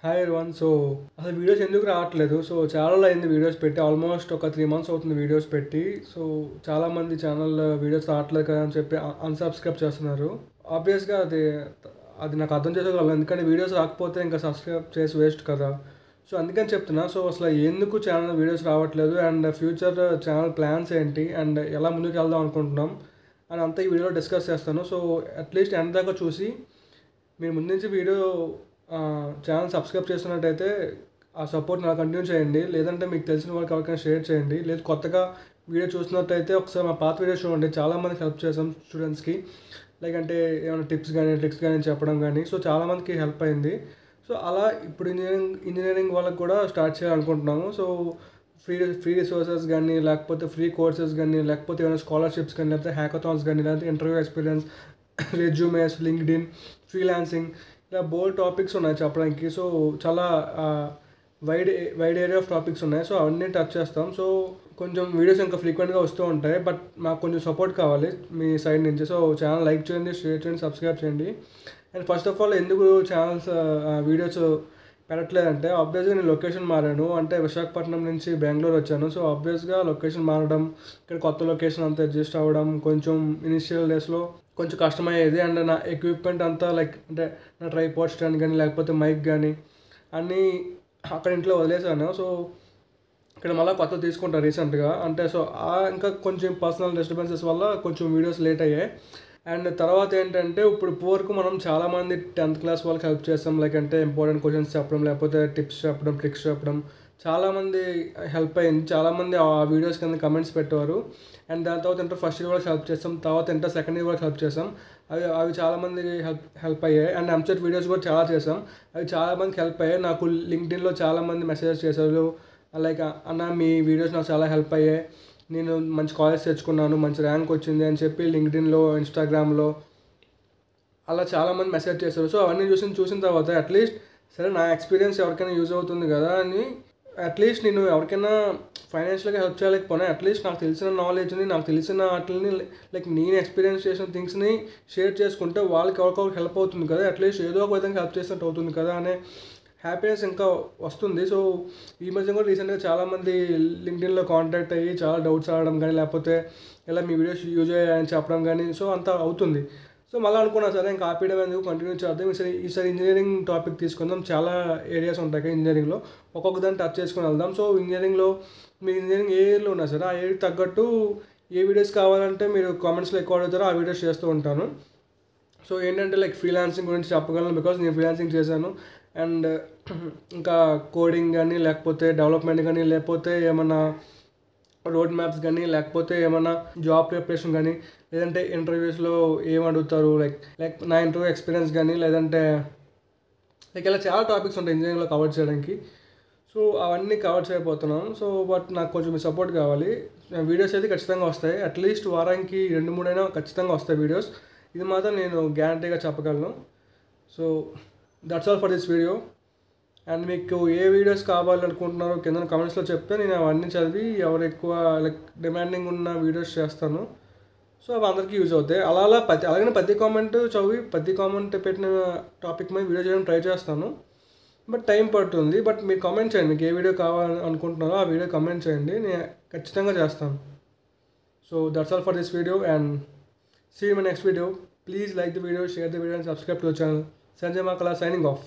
Hi everyone. So అసలు videos ఎందుకు రావట్లేదు? సో చాలా అయింది వీడియోస్ పెట్టి. ఆల్మోస్ట్ ఒక 3 మంత్స్ అవుతుంది వీడియోస్ పెట్టి. సో చాలామంది ఛానల్ వీడియోస్ రావట్లేదు కదా అని చెప్పి అన్‌సబ్‌స్క్రైబ్ చేస్తున్నారు. ఆబ్వియస్‌గా అది నాకు అర్థం చేసుకోగలను. ఎందుకంటే వీడియోస్ రాకపోతే ఇంకా సబ్‌స్క్రైబ్ చేసి వేస్ట్ కదా! సో అందుకని చెప్తున్నా. సో అసలు ఎందుకు ఛానల్ వీడియోస్ రావట్లేదు అండ్ ఫ్యూచర్ ఛానల్ ప్లాన్స్ ఏంటి? అండ్ ఎలా ముందుకు వెళ్దాం అనుకుంటున్నాం అని అంతా ఈ వీడియోలో డిస్కస్ చేస్తాను. సో అట్‌లీస్ట్ ఎండ్ దాకా చూసి మీరు ముందు నుంచి వీడియో ఛానల్ సబ్స్క్రైబ్ చేస్తున్నట్టయితే ఆ సపోర్ట్ని అలా కంటిన్యూ చేయండి. లేదంటే మీకు తెలిసిన వాళ్ళకి ఎవరికైనా షేర్ చేయండి. లేదు కొత్తగా వీడియో చూస్తున్నట్టయితే ఒకసారి మా పాత వీడియో చూడండి. చాలామందికి హెల్ప్ చేసాం స్టూడెంట్స్కి. లైక్ అంటే ఏమైనా టిప్స్ కానీ ట్రిక్స్ కానీ చెప్పడం కానీ. సో చాలామందికి హెల్ప్ అయింది. సో అలా ఇప్పుడు ఇంజనీరింగ్ వాళ్ళకి కూడా స్టార్ట్ చేయాలనుకుంటున్నాము. సో ఫ్రీ ఫ్రీ రిసోర్సెస్ కానీ లేకపోతే ఫ్రీ కోర్సెస్ కానీ లేకపోతే ఏమైనా స్కాలర్షిప్స్ కానీ లేకపోతే హ్యాకథాన్స్ కానీ లేకపోతే interview experience, resumes, LinkedIn, freelancing ఇలా బోల్డ్ టాపిక్స్ ఉన్నాయి చెప్పడానికి. సో చాలా wide wide area of topics ఉన్నాయి. సో అవన్నీ టచ్ చేస్తాం. సో కొంచెం వీడియోస్ ఇంకా ఫ్రీక్వెంట్గా వస్తూ ఉంటాయి. బట్ మాకు కొంచెం సపోర్ట్ కావాలి మీ సైడ్ నుంచి. సో ఛానల్ లైక్ చేయండి, షేర్ చేయండి, సబ్స్క్రైబ్ చేయండి. అండ్ ఫస్ట్ ఆఫ్ ఆల్ ఎందుకు ఛానల్స్ వీడియోస్ పెట్టట్లేదంటే ఆబ్వియస్గా నేను లొకేషన్ మారాను. అంటే విశాఖపట్నం నుంచి బెంగళూరు వచ్చాను. సో ఆబ్వియస్గా లొకేషన్ మారడం, ఇక్కడ కొత్త లొకేషన్ అంతా అడ్జస్ట్ అవ్వడం కొంచెం ఇనిషియల్ డేస్లో కొంచెం కష్టమయ్యేది. అండ్ నా ఎక్విప్మెంట్ అంతా లైక్ అంటే నా ట్రైపాడ్ స్టాండ్ కానీ లేకపోతే మైక్ కానీ అన్నీ అక్కడ ఇంట్లో వదిలేసాను. సో ఇక్కడ మళ్ళీ కొత్తది తీసుకుంటా రీసెంట్గా. అంటే సో ఇంకా కొంచెం పర్సనల్ డిస్టర్బెన్సెస్ వల్ల కొంచెం వీడియోస్ లేట్ అయ్యాయి. అండ్ తర్వాత ఏంటంటే ఇప్పుడు వరకు మనం చాలామంది 10th క్లాస్ వాళ్ళకి హెల్ప్ చేస్తాం. లైక్ అంటే ఇంపార్టెంట్ క్వశ్చన్స్ చెప్పడం లేకపోతే టిప్స్ చెప్పడం, ట్రిక్స్ చెప్పడం చాలామంది హెల్ప్ అయింది. చాలామంది ఆ వీడియోస్ కింద కమెంట్స్ పెట్టేవారు. అండ్ దాని తర్వాత ఇంటర్ ఫస్ట్ ఇయర్ వాళ్ళకి హెల్ప్ చేస్తాం. తర్వాత ఇంటర్ సెకండ్ ఇయర్ వాళ్ళకి హెల్ప్ చేసాం. అవి చాలామందికి హెల్ప్ అయ్యాయి. అండ్ ఎంసెట్ వీడియోస్ కూడా చాలా చేసాం. అవి చాలామందికి హెల్ప్ అయ్యాయి. నాకు లింక్డ్ఇన్లో చాలామంది మెసేజెస్ చేశారు. లైక్ అన్న మీ వీడియోస్ నాకు చాలా హెల్ప్ అయ్యాయి, నేను మంచి కాలేజ్ తెచ్చుకున్నాను, మంచి ర్యాంక్ వచ్చింది అని చెప్పి లింక్డ్ఇన్లో, ఇన్స్టాగ్రామ్లో అలా చాలామంది మెసేజ్ చేశారు. సో అవన్నీ చూసిన తర్వాత అట్లీస్ట్ సరే నా ఎక్స్పీరియన్స్ ఎవరికైనా యూజ్ అవుతుంది కదా అని అట్లీస్ట్ నేను ఎవరికైనా ఫైనాన్షియల్గా హెల్ప్ చేయలేకపోయినా అట్లీస్ట్ నాకు తెలిసిన నాలెడ్జ్ని, నాకు తెలిసిన వాటిని లైక్ నేను ఎక్స్పీరియన్స్ చేసిన థింగ్స్ని షేర్ చేసుకుంటే వాళ్ళకి ఎవరికొకరికి హెల్ప్ అవుతుంది కదా, అట్లీస్ట్ ఏదో ఒక విధంగా హెల్ప్ చేసినట్టు అవుతుంది కదా అనే హ్యాపీనెస్ ఇంకా వస్తుంది. సో ఈ మధ్య కూడా రీసెంట్గా చాలామంది లింక్డ్ఇన్లో కాంటాక్ట్ అయ్యి చాలా డౌట్స్ అడగడం కానీ లేకపోతే ఇలా మీ వీడియోస్ యూజ్ అయ్యాయని చెప్పడం కానీ సో అంతా అవుతుంది. సో మళ్ళీ అనుకున్నా సరే ఇంకా ఆపేయడం ఎందుకు, కంటిన్యూ చేద్దాం. ఈసారి ఇంజనీరింగ్ టాపిక్ తీసుకుందాం. చాలా ఏరియాస్ ఉంటాయి కదా ఇంజనీరింగ్లో, ఒక్కొక్క దాన్ని టచ్ చేసుకుని వెళ్దాం. సో ఇంజనీరింగ్లో మీరు ఇంజనీరింగ్ ఏ ఇయర్లో ఉన్నా సరే ఆ ఇయర్కి తగ్గట్టు ఏ వీడియోస్ కావాలంటే మీరు కామెంట్స్లో ఎక్కువ అడుగుతారో ఆ వీడియోస్ చేస్తూ ఉంటాను. సో ఏంటంటే లైక్ ఫ్రీలాన్సింగ్ గురించి చెప్పగలను బికాజ్ నేను ఫ్రీలాన్సింగ్ చేశాను. అండ్ ఇంకా కోడింగ్ కానీ లేకపోతే డెవలప్మెంట్ కానీ లేకపోతే ఏమన్నా రోడ్ మ్యాప్స్ కానీ లేకపోతే ఏమన్నా జాబ్ ప్రిపరేషన్ కానీ లేదంటే ఇంటర్వ్యూస్లో ఏం అడుగుతారు లైక్ నా ఇంటర్వ్యూ ఎక్స్పీరియన్స్ కానీ లేదంటే లైక్ ఇలా చాలా టాపిక్స్ ఉంటాయి ఇంజనీరింగ్లో కవర్ చేయడానికి. సో అవన్నీ కవర్ చేయబోతున్నాను. సో బట్ నాకు కొంచెం మీ సపోర్ట్ కావాలి. వీడియోస్ అయితే ఖచ్చితంగా వస్తాయి. అట్లీస్ట్ వారానికి 2-3 అయినా ఖచ్చితంగా వస్తాయి వీడియోస్. ఇది మాత్రం నేను గ్యారంటీగా చెప్పగలను. So that's all for this video. And మీకు ఏ వీడియోస్ కావాలనుకుంటున్నారో కింద కామెంట్స్లో చెప్తే నేను అవన్నీ చదివి ఎవరు ఎక్కువ లైక్ డిమాండింగ్ ఉన్న వీడియోస్ చేస్తాను. సో అవి అందరికీ యూజ్ అవుతాయి. అలాగనే ప్రతి కామెంట్ చదివి ప్రతి కామెంట్ పెట్టిన టాపిక్ మీద వీడియో చేయడం ట్రై చేస్తాను. బట్ టైం పడుతుంది. బట్ మీరు కామెంట్ చేయండి, మీకు ఏ వీడియో కావాలని అనుకుంటున్నారో ఆ వీడియో కామెంట్ చేయండి, నేను ఖచ్చితంగా చేస్తాను. So that's all for this video and see you in my next video. Please like the video, share the video and subscribe to the channel. Sanjay Makala signing off.